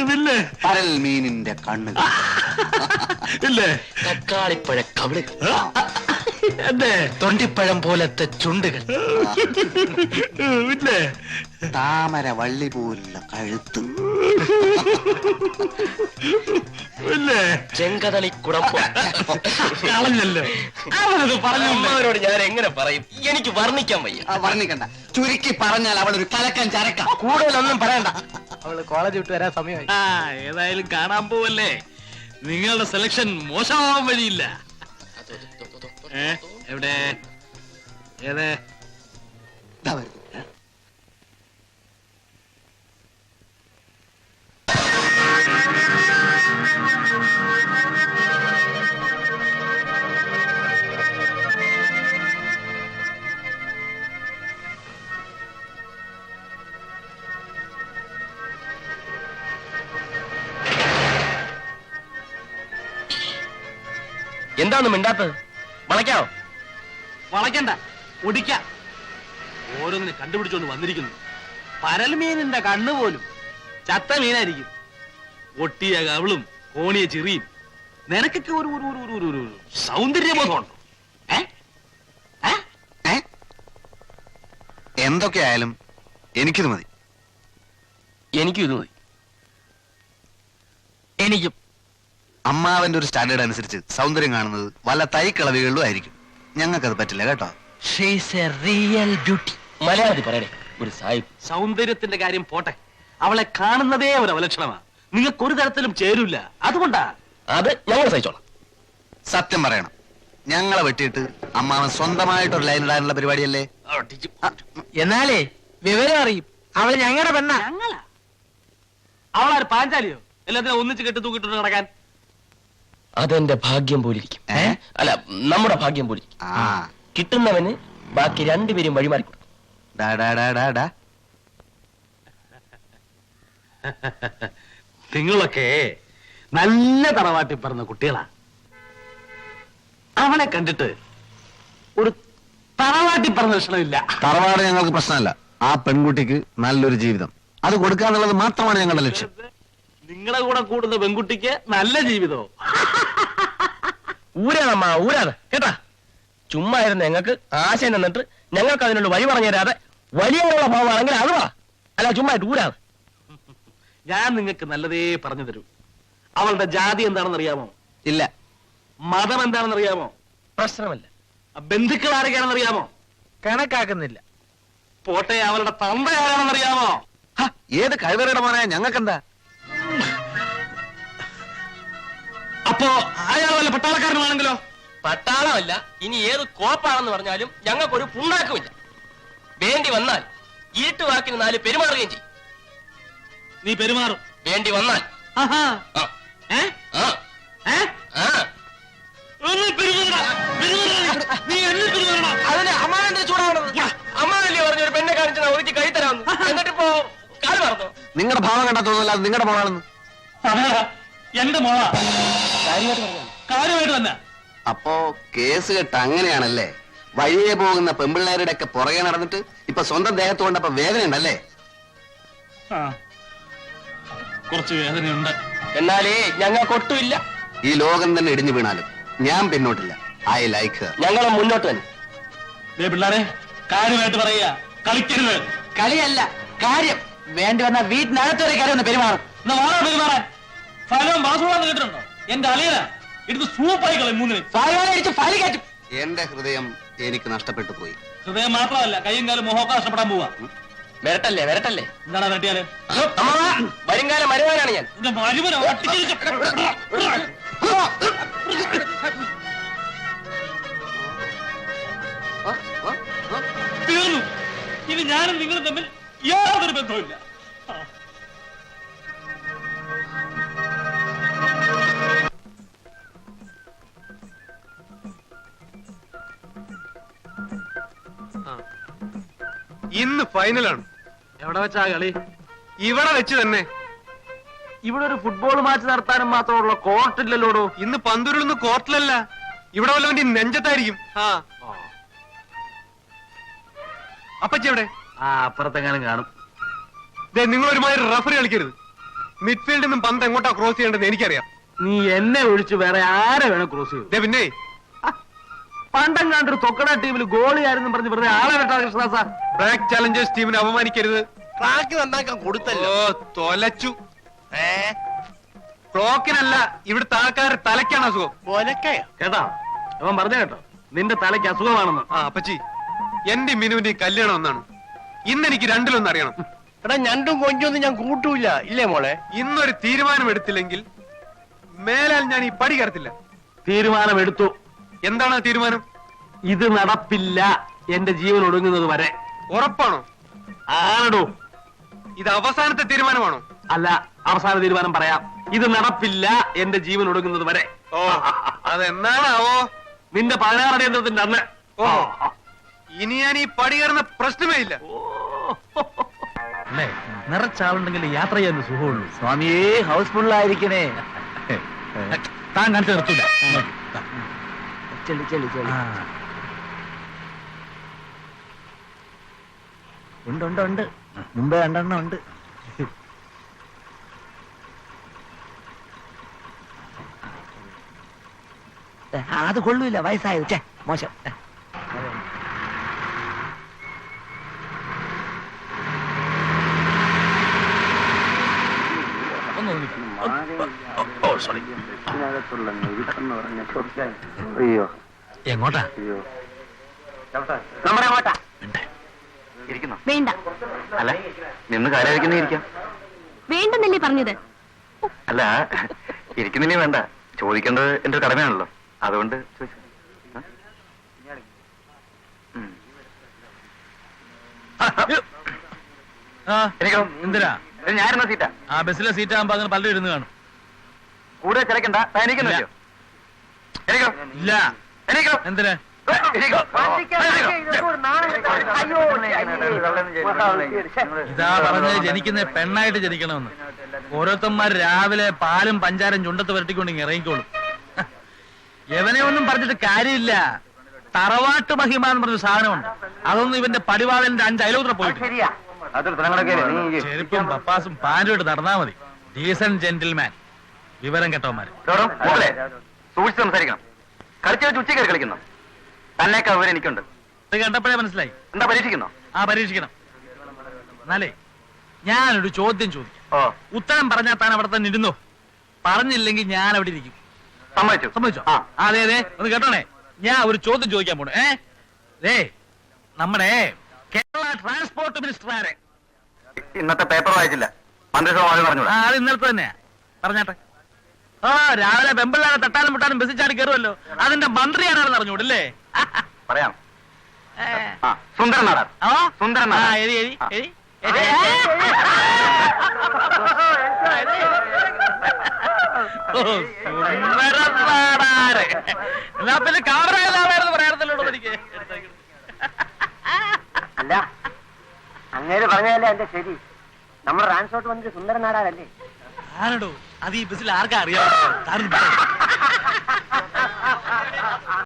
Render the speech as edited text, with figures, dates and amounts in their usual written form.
പിന്നെ പരൽ മീനിന്റെ കണ്ണുകൾ, ഇല്ലേ തക്കാളിപ്പഴ കവിളുകൾ, എന്നെ തൊണ്ടിപ്പഴം പോലത്തെ ചുണ്ടുകൾ, പിന്നെ താമര വള്ളി പോലുള്ള കഴുത്ത്, പിന്നെ ചെങ്കതളിക്കുടം കളഞ്ഞല്ലോ. അവനത് പറഞ്ഞു. അമ്മവരോട് ഞാൻ എങ്ങനെ പറയും? എനിക്ക് വർണ്ണിക്കാൻ വയ്യ. വർണ്ണിക്കണ്ട, ചുരുക്കി പറഞ്ഞാൽ അവളൊരു കലക്കൻ ചരക്ക. കൂടുതലൊന്നും പറയണ്ട. അവള് കോളേജ് വിട്ട് വരാൻ സമയമായി. ഏതായാലും കാണാൻ പോവല്ലേ. നിങ്ങളുടെ സെലക്ഷൻ മോശമാവാൻ വഴിയില്ല. എവിടെ ഏതേ എന്താന്ന് മിണ്ടാത്തത്? വളയ്ക്കാവോ? വളയ്ക്കണ്ട, ഒടിക്കാം. ഓരോന്നിനെ കണ്ടുപിടിച്ചോണ്ട് വന്നിരിക്കുന്നു. പരൽമീനിന്റെ കണ്ണു പോലും ചത്ത മീനായിരിക്കും. ഒട്ടിയ കവിളും കോണിയ ചിറിയും. നിനക്കൊക്കെ ഒരു സൗന്ദര്യബോധമുണ്ടോ? എന്തൊക്കെയായാലും എനിക്കിത് മതി. എനിക്കും ഇത് മതി. എനിക്കും. അമ്മാവന്റെ ഒരു സ്റ്റാൻഡേർഡ് അനുസരിച്ച് സൗന്ദര്യം കാണുന്നത് വല്ല തൈക്കളവികളിലും ആയിരിക്കും. ഞങ്ങൾക്കത് പറ്റില്ല കേട്ടോ. മലയാളത്തിൽ പറയണേ ഒരു സാഹിബ്. സൗന്ദര്യത്തിന്റെ കാര്യം പോട്ടെ, അവളെ കാണുന്നതേ ഒരു അവലക്ഷണമാണ്. നിങ്ങൾക്കൊരു തരത്തിലും ചേരൂല. അതുകൊണ്ടാ. അത് ഞങ്ങൾ സഹിച്ചോളാം. സത്യം പറയണം, ഞങ്ങളെ വെട്ടിയിട്ട് അമ്മാവൻ സ്വന്തമായിട്ടൊരു ലൈൻ ഇടാനുള്ള പരിപാടിയല്ലേ? എന്നാലേ വിവരം അറിയും. അവള് ഞങ്ങളുടെ പെണ്ണ. അവളാര് പാഞ്ചാലിയോ? എല്ലാത്തിനും ഒന്നിച്ച് കെട്ടി തൂക്കിട്ട് നടക്കാൻ. അതെന്റെ ഭാഗ്യം പോലിരിക്കും. അല്ല, നമ്മുടെ ഭാഗ്യം പോലിരിക്കും. കിട്ടുന്നവന് ബാക്കി രണ്ടുപേരും വഴിമാറി കൊടുക്കും. നിങ്ങളൊക്കെ നല്ല തറവാട്ടി പറഞ്ഞ കുട്ടികളാ. അവളെ കണ്ടിട്ട് ഒരു തറവാട്ടി പറഞ്ഞ ലക്ഷണമില്ല. തറവാട് ഞങ്ങൾക്ക് പ്രശ്നമല്ല. ആ പെൺകുട്ടിക്ക് നല്ലൊരു ജീവിതം അത് കൊടുക്കാന്നുള്ളത് മാത്രമാണ് ഞങ്ങളുടെ ലക്ഷ്യം. നിങ്ങളുടെ കൂടെ കൂടുന്ന പെൺകുട്ടിക്ക് നല്ല ജീവിതമോ? ഊരാണമ്മ, ഊരാണ് കേട്ടാ. ചുമ്മാ ഇരുന്ന് ഞങ്ങൾക്ക് ആശയം നിന്നിട്ട് ഞങ്ങൾക്ക് അതിനുള്ള വഴി പറഞ്ഞു തരാതെ വലിയുള്ള ഭാവമാണെങ്കിൽ അതുവാ. അല്ല, ചുമ്മാ ഊരാണ്. ഞാൻ നിങ്ങൾക്ക് നല്ലതേ പറഞ്ഞു തരൂ. അവളുടെ ജാതി എന്താണെന്ന് അറിയാമോ? ഇല്ല. മതം എന്താണെന്ന് അറിയാമോ? പ്രശ്നമല്ല. ബന്ധുക്കൾ ആരൊക്കെയാണെന്ന് അറിയാമോ? കണക്കാക്കുന്നില്ല. പോട്ടെ, അവളുടെ തന്ത ആരാണെന്ന് അറിയാമോ? ഏത് കഴിവറയുടെ മോനായ ഞങ്ങൾക്കെന്താ? അപ്പോ അയാൾ വല്ല പട്ടാളക്കാരനാണെങ്കിലോ? പട്ടാളമല്ല, ഇനി ഏത് കോപ്പാണെന്ന് പറഞ്ഞാലും ഞങ്ങൾക്കൊരു പുണ്ണാക്കുമില്ല. വേണ്ടി വന്നാൽ ഈട്ടുവാക്കിന് 4 പെരുമാറുകയും ചെയ്യും. നീ പെരുമാറും. വേണ്ടി വന്നാൽ അതിന് അമ്മാവന്റെ ചൂടാവണത്. അമ്മാവല്ലേ പറഞ്ഞു ഒരു പെണ്ണെ കാണിച്ചാൽ ഒതുക്കി കൈ തരാമെന്ന്. എന്നിട്ടിപ്പോ കാല് മറന്നു. നിങ്ങളുടെ ഭാവം കണ്ടാ തോന്നുന്നില്ല അത് നിങ്ങളുടെ മോളാണെന്ന്. എന്റെ മോളാ. കാര്യമായിട്ട് തന്നെ. അപ്പോ കേസ് കെട്ട് അങ്ങനെയാണല്ലേ? വഴിയെ പോകുന്ന പെമ്പിള്ളേരുടെ ഒക്കെ പുറകെ നടന്നിട്ട് ഇപ്പൊ സ്വന്തം ദേഹത്ത് കൊണ്ടപ്പോ വേദന ഉണ്ടല്ലേ? കുറച്ച് വേദനയുണ്ട്. എന്നാലേ ഞങ്ങൾക്കൊട്ടുമില്ല. ഈ ലോകം തന്നെ ഇടിഞ്ഞു വീണാലും ഞാൻ പിന്നോട്ടില്ല. I like her. ഞങ്ങളും മുന്നോട്ട് തന്നെ. പിള്ളേരെ, കാര്യമായിട്ട് പറയുക, കളിക്കരുത്. കളിയല്ല, കാര്യം. വേണ്ടി വന്ന വീട്ടിനകത്തൊരു കാര്യം ഒന്ന് പെരുമാറും. പെരുമാറാൻ ഫലം വാസുവാന്ന് കേട്ടിട്ടുണ്ടോ? എന്റെ അളിയന എടുത്ത് സൂപ്പായി കളയും. 3 ഫലി കയറ്റും. എന്റെ ഹൃദയം എനിക്ക് നഷ്ടപ്പെട്ടു പോയി. ഹൃദയം മാത്രമല്ല, കയ്യും കാലം മുഖമൊക്കെ നഷ്ടപ്പെടാൻ പോവാ. വരട്ടല്ലേ വരട്ടല്ലേ. എന്താണ് വരട്ടിയാല്? വരുംകാലം മരുവാനാണ് ഞാൻ. തീർന്നു. ഇനി ഞാനും നിങ്ങളും തമ്മിൽ യാതൊരു ബന്ധവുമില്ല. ഇന്ന് ഫൈനലാണ്. എവിടെ വെച്ചാ കളി? ഇവിടെ വെച്ച് തന്നെ. ഇവിടെ ഒരു ഫുട്ബോൾ മാച്ച് നടത്താനും മാത്രമുള്ള കോർട്ടില്ലല്ലോടോ. ഇന്ന് പന്തുരുളുന്ന കോർട്ടിലല്ല, ഇവിടെ വല്ലവന്റെ നെഞ്ചത്തായിരിക്കും. അപ്പച്ചി എവിടെ? അപ്പുറത്തെങ്ങാനും കാണും. നിങ്ങൾ ഒരുമാതിരി റഫറി കളിക്കരുത്. മിഡ്ഫീൽഡിൽ നിന്നും പന്ത് എങ്ങോട്ടാ ക്രോസ് ചെയ്യേണ്ടത് എനിക്കറിയാം. നീ എന്നെ ഒഴിച്ച് വേറെ ആരെ വേണം ക്രോസ് ചെയ്തു? പിന്നെ പണ്ടെങ്ങാണ്ടൊരു തൊക്കട ടീമിൽ ഗോളിയായിരുന്നു പറഞ്ഞ് വെറുതെ ആളെ വെട്ടാ കൃഷ്ണദാസ. ബ്ലാക്ക് ചാലഞ്ചേഴ്സ് ടീമിനെ അപമാനിക്കരുത്. ട്രാക്ക് നന്നാക്കാൻ കൊടുത്തല്ലോ. ഓ തൊലച്ചു. ക്ലോക്കിനല്ല, ഇവിടുത്തെ ആൾക്കാരുടെ തലയ്ക്കാണ് അസുഖം. ഒലക്കയോ? കേട്ടാ അവൻ പറഞ്ഞ കേട്ടോ, നിന്റെ തലയ്ക്ക് അസുഖമാണെന്ന്. ആ അപ്പച്ചി, എന്റെ മിനുവിന്റെ കല്യാണം ഒന്നാണ്. ഇന്ന് എനിക്ക് രണ്ടിലൊന്നും അറിയണം. എടാ ഞണ്ടും കൊഞ്ചൊന്നും ഞാൻ കൂട്ടൂല, ഇല്ലേ മോളെ? ഇന്നൊരു തീരുമാനം എടുത്തില്ലെങ്കിൽ മേലാൽ ഞാൻ ഈ പടി കയറത്തില്ല. തീരുമാനമെടുത്തു. എന്താണ് ആ തീരുമാനം? ഇത് നടപ്പില്ല എന്റെ ജീവൻ ഒടുങ്ങുന്നത് വരെ. ഉറപ്പാണോ? ആണോ? ഇത് അവസാനത്തെ തീരുമാനമാണോ? അല്ല, അവസാന തീരുമാനം പറയാം. ഇത് നടപ്പില്ല എന്റെ ജീവൻ ഒടുങ്ങുന്നത് വരെ. ഓ അതെന്നാണാവോ? നിന്റെ 16 അടിയന്തരത്തിന്റെ അന്ന്. ഓ ഇനി ഞാൻ ഈ പടി കയറുന്ന പ്രശ്നമേ ഇല്ല. അല്ലേ, നിറച്ചാളുണ്ടെങ്കിൽ യാത്ര ചെയ്യാൻ സുഖമുള്ളൂ. സ്വാമിയേ, ഹൗസ്ഫുള്ളായിരിക്കണേ. താൻ കാണിച്ചു നിർത്തൂല. ചെല്ലി ചെല്ലി ചെല്ലി. ഉണ്ട് ഉണ്ട് ഉണ്ട്, മുമ്പേ 2 എണ്ണം ഉണ്ട്. അത് കൊള്ളൂല, വയസ്സായത്. ചേ മോശം. അയ്യോ, എങ്ങോട്ടാ? നമ്മുടെ അങ്ങോട്ടാ. ഇരിക്കുന്നോ? വേണ്ട അല്ല, നിന്ന് കാര്യം ഇരിക്കാം. വേണ്ടെന്നല്ലേ പറഞ്ഞത്? അല്ല, ഇരിക്കുന്നില്ലേ വേണ്ട, ചോദിക്കേണ്ടത് എന്റെ ഒരു കടമയാണല്ലോ, അതുകൊണ്ട് ചോദിച്ചു. എനിക്കോ? എന്തിനാ? ഞാനെന്ന സീറ്റാ. ആ ബസ്സിലെ സീറ്റ് ആകുമ്പോ അങ്ങനെ പലരും ഇരുന്ന് കാണും. കൂടുതൽ ചിലക്കണ്ട, എനിക്കോ? എനിക്കോ? ഇല്ല. എനിക്കോ? എന്തിനാ? ഇതാ പറഞ്ഞത് ജനിക്കുന്ന പെണ്ണായിട്ട് ജനിക്കണമെന്ന്. ഓരോരുത്തന്മാർ രാവിലെ പാലും പഞ്ചാരം ചുണ്ടത്ത് വരട്ടിക്കൊണ്ട് ഇങ്ങ് ഇറങ്ങിക്കോളും. എവനെ ഒന്നും പറഞ്ഞിട്ട് കാര്യമില്ല. തറവാട്ട് മഹിമ എന്ന് പറഞ്ഞ സാധനമുണ്ട്. അതൊന്നും ഇവന്റെ പടിവാളന്റെ 5 അയലോത്ര പോയിട്ട്. ചെരുപ്പും പപ്പാസും പാൻറ്റും ഇട്ട് നടന്നാ മതി. Decent gentleman. വിവരം കെട്ടവന്മാര്. സൂക്ഷിച്ച് സംസാരിക്കണം. കളിച്ചു വെച്ച് ഉച്ചയ്ക്ക് കളിക്കുന്നു. തന്നേക്കാ വിവരം എനിക്കുണ്ട്. ഇത് കണ്ടപ്പോഴേ മനസ്സിലായി. എന്താ പരീക്ഷിക്കുന്നോ? ആ പരീക്ഷിക്കണം. എന്നാലേ ഞാനൊരു ചോദ്യം ചോദിക്കാം. ഓ ഉത്തരം പറഞ്ഞാൽ താൻ അവിടെ തന്നെ ഇരുന്നോ? പറഞ്ഞില്ലെങ്കിൽ ഞാൻ അവിടെ ഇരിക്കും. സമ്മതിച്ചു. സമ്മതിച്ചോ? ആ അതെ അതെ, ഒന്ന് കേട്ടോണേ. ഞാൻ ഒരു ചോദ്യം ചോദിക്കാൻ പോണു. നമ്മുടെ കേരള ട്രാൻസ്പോർട്ട് മിനിസ്റ്റർ ആരെ? ഇന്നത്തെ പേപ്പർ വായിച്ചില്ല. മന്ത്രിസഭ പറഞ്ഞോളൂ. അത് ഇന്നലത്തെ തന്നെയാ. പറഞ്ഞാട്ടെ. രാവിലെ പെമ്പിള്ളാരെ തട്ടാനും മുട്ടാനും ബസ്സിൽ ചാടി കയറുമല്ലോ, അതിന്റെ മന്ത്രി ആരാണെന്ന് അറിഞ്ഞൂടല്ലേ? പറയാം. സുന്ദരൻ നാടാർ. സുന്ദരൻ നാടാർ. എരി എരി എരി. എന്നാ പിന്നെ കാമറായെന്ന് പറയാറുണ്ടല്ലോ എനിക്ക്. അല്ല, അങ്ങേര് പറഞ്ഞതല്ലേ എന്റെ ശരി. നമ്മുടെ ട്രാൻസ്പോർട്ട് വന്നിട്ട് സുന്ദരൻ നാടാരല്ലേ? ആരടോ അത്? ഈ ബസ്സിൽ ആർക്കാ അറിയാം?